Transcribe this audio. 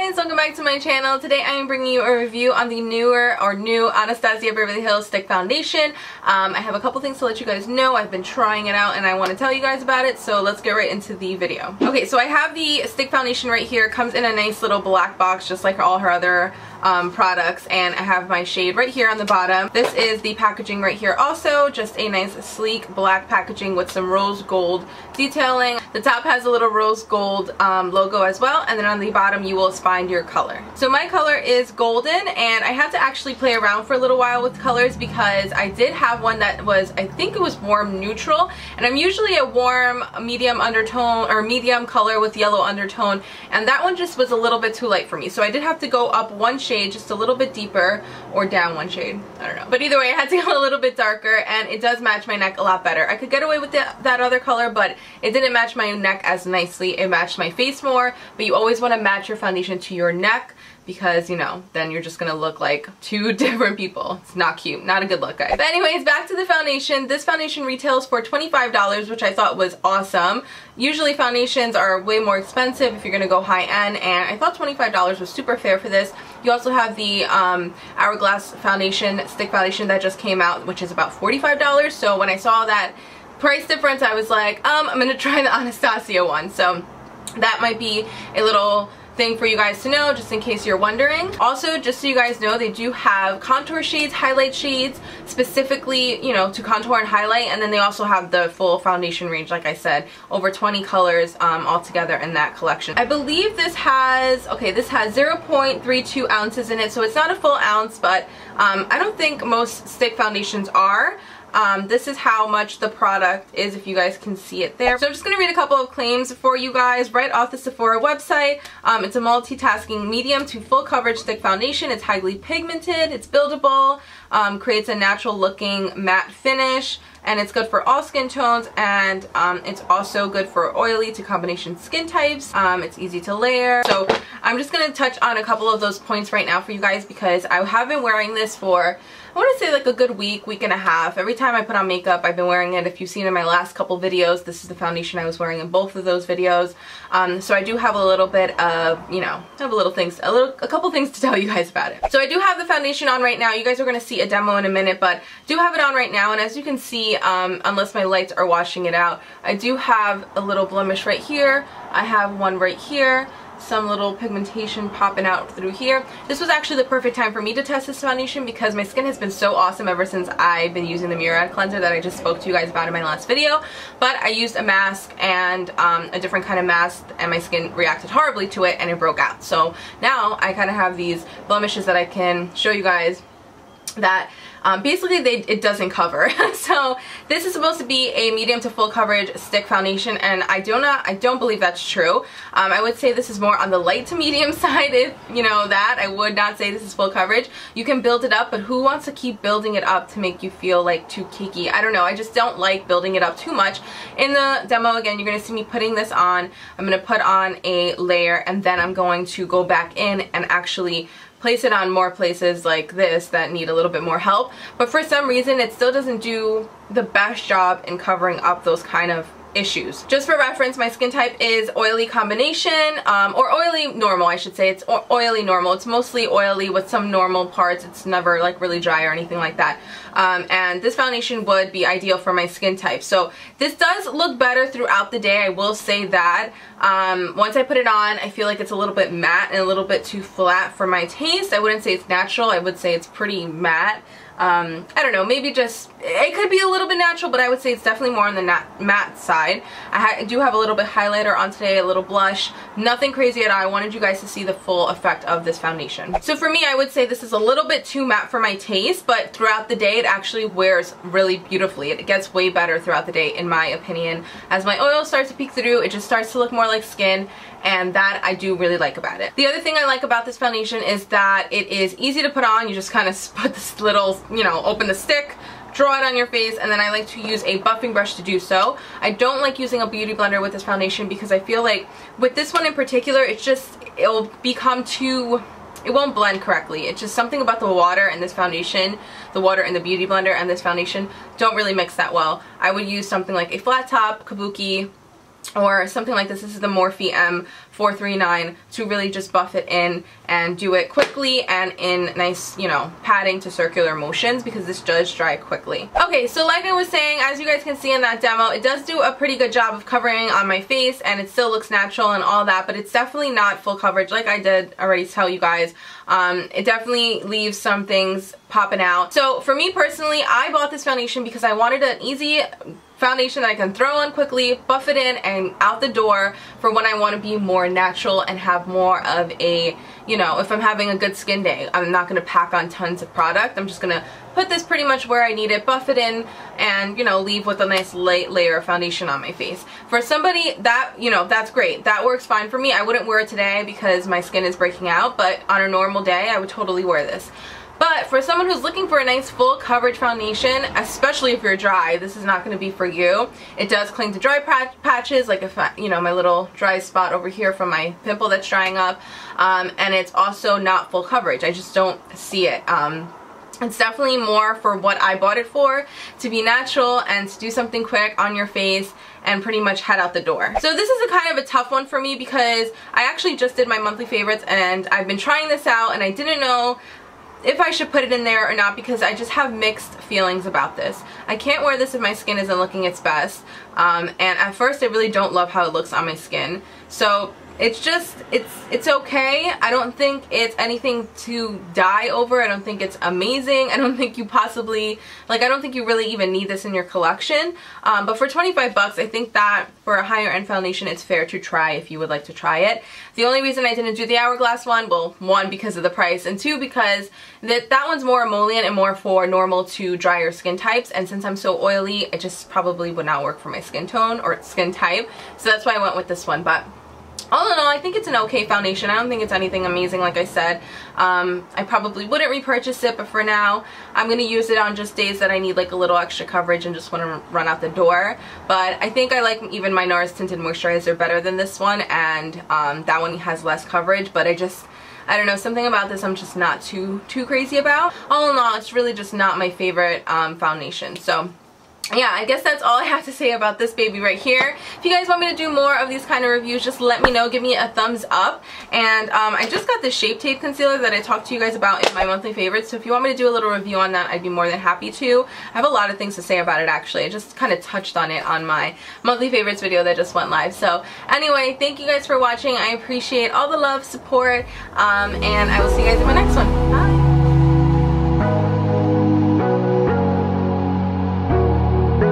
guys, welcome back to my channel. Today I am bringing you a review on the new Anastasia Beverly Hills Stick Foundation. I have a couple things to let you guys know. I've been trying it out and I want to tell you guys about it, so let's get right into the video. Okay, so I have the stick foundation right here. It comes in a nice little black box just like all her other products, and I have my shade right here on the bottom. This is the packaging right here also, just a nice sleek black packaging with some rose gold detailing. The top has a little rose gold logo as well, and then on the bottom you will find your color. So my color is golden, and I had to actually play around for a little while with colors because I did have one that was, I think it was warm neutral, and I'm usually a warm medium undertone or medium color with yellow undertone, and that one just was a little bit too light for me, so I did have to go up one shade just a little bit deeper, or down one shade, I don't know, but either way I had to go a little bit darker, and it does match my neck a lot better. I could get away with that other color, but it didn't match my neck as nicely. It matched my face more, but you always want to match your foundation to your neck, because, you know, then you're just gonna look like two different people. It's not cute, not a good look, guys. But anyways, back to the foundation. This foundation retails for $25, which I thought was awesome. Usually foundations are way more expensive if you're gonna go high end, and I thought $25 was super fair for this. You also have the Hourglass foundation, stick foundation that just came out, which is about $45. So when I saw that price difference, I was like, I'm gonna try the Anastasia one. So that might be a little thing for you guys to know, just in case you're wondering. Also, just so you guys know, they do have contour shades, highlight shades, specifically, you know, to contour and highlight, and then they also have the full foundation range, like I said, over 20 colors altogether in that collection. I believe this has, okay, this has 0.32 ounces in it, so it's not a full ounce, but I don't think most stick foundations are. This is how much the product is, if you guys can see it there. So I'm just going to read a couple of claims for you guys right off the Sephora website. It's a multitasking medium to full coverage stick foundation. It's highly pigmented, it's buildable, creates a natural looking matte finish, and it's good for all skin tones, and it's also good for oily to combination skin types. It's easy to layer. So I'm just going to touch on a couple of those points right now for you guys, because I have been wearing this for, I want to say, like a good week and a half. Every time I put on makeup, I've been wearing it. If you've seen in my last couple videos, this is the foundation I was wearing in both of those videos. So I do have a little bit of, you know, I have a couple things to tell you guys about it. So I do have the foundation on right now. You guys are going to see a demo in a minute, but do have it on right now, and as you can see, unless my lights are washing it out, I do have a little blemish right here. I have one right here, some little pigmentation popping out through here. This was actually the perfect time for me to test this foundation because my skin has been so awesome ever since I've been using the Murad cleanser that I just spoke to you guys about in my last video. But I used a mask and a different kind of mask, and my skin reacted horribly to it and it broke out. So now I kind of have these blemishes that I can show you guys that basically it doesn't cover. So this is supposed to be a medium to full coverage stick foundation, and I don't believe that's true. I would say this is more on the light to medium side, if you know that. I would not say this is full coverage. You can build it up, but who wants to keep building it up to make you feel like too cakey? I don't know, I just don't like building it up too much. In the demo, again, you're going to see me putting this on. I'm going to put on a layer, and then I'm going to go back in and actually place it on more places like this that need a little bit more help. But for some reason it still doesn't do the best job in covering up those kind of issues. Just for reference, my skin type is oily combination, or oily normal, I should say. It's oily normal. It's mostly oily with some normal parts. It's never like really dry or anything like that. And this foundation would be ideal for my skin type. So this does look better throughout the day, I will say that. Once I put it on, I feel like it's a little bit matte and a little bit too flat for my taste. I wouldn't say it's natural. I would say it's pretty matte. I don't know, maybe just, it could be a little bit natural, but I would say it's definitely more on the matte side. I do have a little bit highlighter on today, a little blush, nothing crazy at all. I wanted you guys to see the full effect of this foundation. So for me, I would say this is a little bit too matte for my taste, but throughout the day it actually wears really beautifully. It gets way better throughout the day, in my opinion. As my oil starts to peek through, it just starts to look more like skin, and that I do really like about it. The other thing I like about this foundation is that it is easy to put on. You just kind of put this little, you know, open the stick, draw it on your face, and then I like to use a buffing brush to do so. I don't like using a beauty blender with this foundation because I feel like with this one in particular, it'll become too, it won't blend correctly. It's just something about the water and this foundation, the water in the beauty blender and this foundation don't really mix that well. I would use something like a flat top kabuki or something like this. This is the Morphe 439 to really just buff it in and do it quickly and in nice, you know, padding to circular motions, because this does dry quickly. Okay, so like I was saying, as you guys can see in that demo, it does do a pretty good job of covering on my face, and it still looks natural and all that, but it's definitely not full coverage like I did already tell you guys. It definitely leaves some things popping out. So for me personally, I bought this foundation because I wanted an easy foundation that I can throw on quickly, buff it in, and out the door for when I want to be more natural and have more of a, you know, if I'm having a good skin day. I'm not going to pack on tons of product. I'm just going to put this pretty much where I need it, buff it in, and, you know, leave with a nice light layer of foundation on my face. For somebody that, you know, that's great. That works fine for me. I wouldn't wear it today because my skin is breaking out, but on a normal day, I would totally wear this. But for someone who's looking for a nice full coverage foundation, especially if you're dry, this is not going to be for you. It does cling to dry patches, like if I, you know, my little dry spot over here from my pimple that's drying up, and it's also not full coverage. I just don't see it. It's definitely more for what I bought it for, to be natural and to do something quick on your face and pretty much head out the door. So this is a kind of a tough one for me because I actually just did my monthly favorites and I've been trying this out, and I didn't know if I should put it in there or not because I just have mixed feelings about this. I can't wear this if my skin isn't looking its best, and at first I really don't love how it looks on my skin. So it's just, it's okay. I don't think it's anything to die over. I don't think it's amazing. I don't think you possibly, like, I don't think you really even need this in your collection. But for 25 bucks, I think that for a higher end foundation, it's fair to try if you would like to try it. The only reason I didn't do the Hourglass one, well, one, because of the price, and two, because that one's more emollient and more for normal to drier skin types, and since I'm so oily, it just probably would not work for my skin tone or skin type. So that's why I went with this one. But all in all, I think it's an okay foundation. I don't think it's anything amazing, like I said. I probably wouldn't repurchase it, but for now, I'm going to use it on just days that I need like a little extra coverage and just want to run out the door. But I think I like even my NARS Tinted Moisturizer better than this one, and that one has less coverage, but I don't know, something about this I'm just not too crazy about. All in all, it's really just not my favorite foundation. So yeah, I guess that's all I have to say about this baby right here. If you guys want me to do more of these kind of reviews, just let me know. Give me a thumbs up. And I just got the Shape Tape Concealer that I talked to you guys about in my monthly favorites. So if you want me to do a little review on that, I'd be more than happy to. I have a lot of things to say about it, actually. I just kind of touched on it on my monthly favorites video that just went live. So anyway, thank you guys for watching. I appreciate all the love, support, and I will see you guys in my next one.